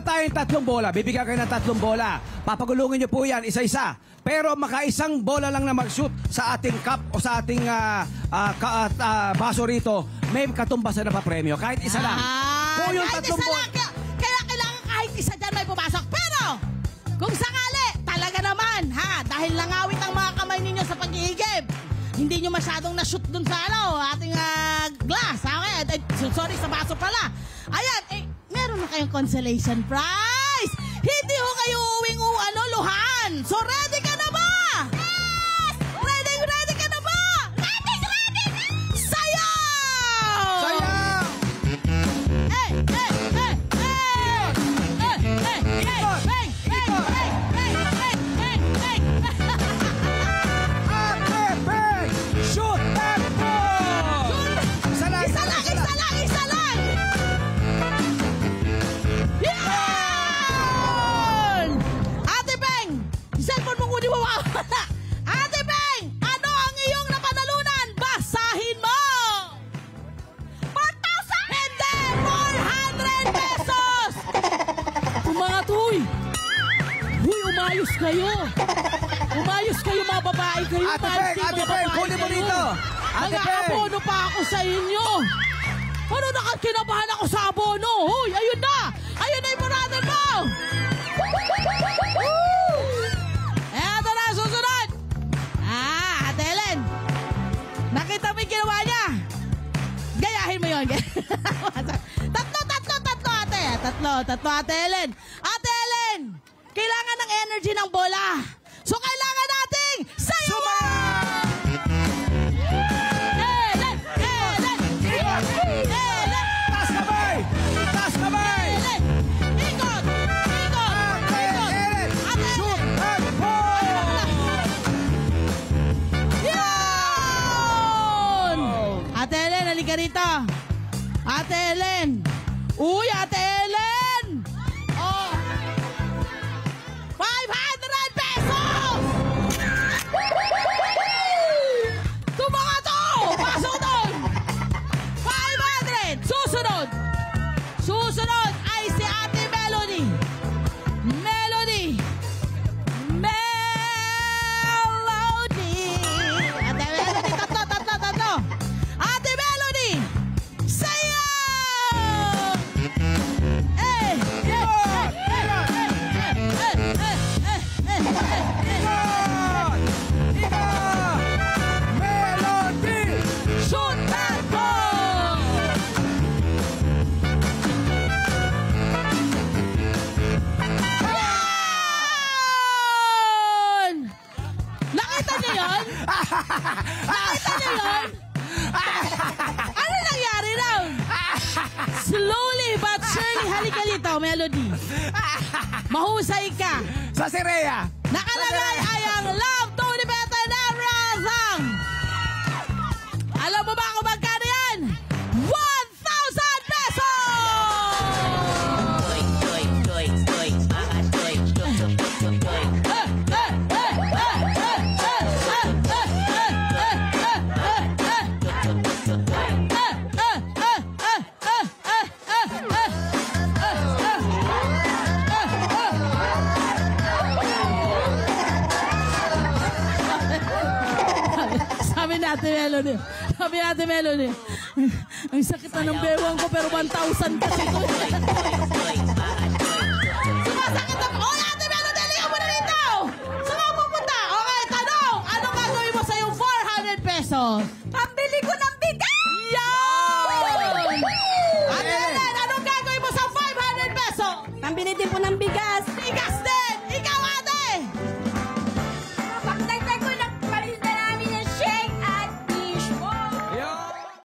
tayong 3 bola. Bibigyan kayo ng 3 bola. Papagulungin nyo po yan, isa-isa. Pero makaisang bola lang na mag-shoot sa ating cup o sa ating baso rito, may katumbasan na pa premyo. Kahit isa lang. Kung yung kahit 3 isa bola... lang. Kaya kailangan kahit isa dyan may pumasok. Pero, kung sakali, talaga naman, ha? Dahil langawit ang mga kamay ninyo sa pag-iigib. Hindi nyo masyadong na-shoot dun sa ating glass. Okay? Sorry, sa baso pala. Ayan, meron na kayong consolation prize. Hindi ho kayo uwing luhan. So, ready ka na ba? Yes! Ready ka na ba? Ready! Sayaw! Sayaw! Shoot that ball! Isa lang! Yan! Ate Beng! Cellphone mo kung mawawala. Ate Beng! Ano ang iyong napanalunan? Basahin mo! 4,000! Hindi! 400 pesos! Mga tuy! Uy, umayos kayo! Umayos kayo, mga babae kayo. Ate Beng, kunin mo dito! Ate Beng! Nag-aabono pa ako sa inyo! Ano, nakakinabahan ako sa abono? Huy, ayun na! Ayun na yung muradan mo! Eto na, susunod! Ate Ellen! Nakita mo yung ginawa niya? Gayahin mo yun. Tatlo, ate. Tatlo, Ate Ellen. Ate Ellen! Kailangan ng energy ng bola. So, kailangan nating sayawan! Ellen! Taas kamay! Taas kamay! Ikot! Shoot that ball! Yun! Ate Ellen, halika rito. Ate Ellen! Uy, Ate Ellen! Oh! 500 pesos! Tumanga to! Pasok doon! 500! Susunod ay si Ate Melody! Ate Melody, tatlo! Ate Melody! Sayaw! Melody! Shoot that ball! Yan! Nakita niyo yun? Ano nangyari raw? Slowly but surely, halika dito, Melody. Mahusay ka. Sa Sirea! Nakalagay ay ang Love Tony Beta na Razang. Alam mo ba kung magkano yan? 1,000 Sabi natin, Melody. Ang sakit na ng bewang ko, pero 1,000 kasi ito. Sumasakit na. Oh, Ate Melody, halika mo na dito. Saan ka pupunta? Okay, tanong. Anong gagawin mo sa yung 400 pesos?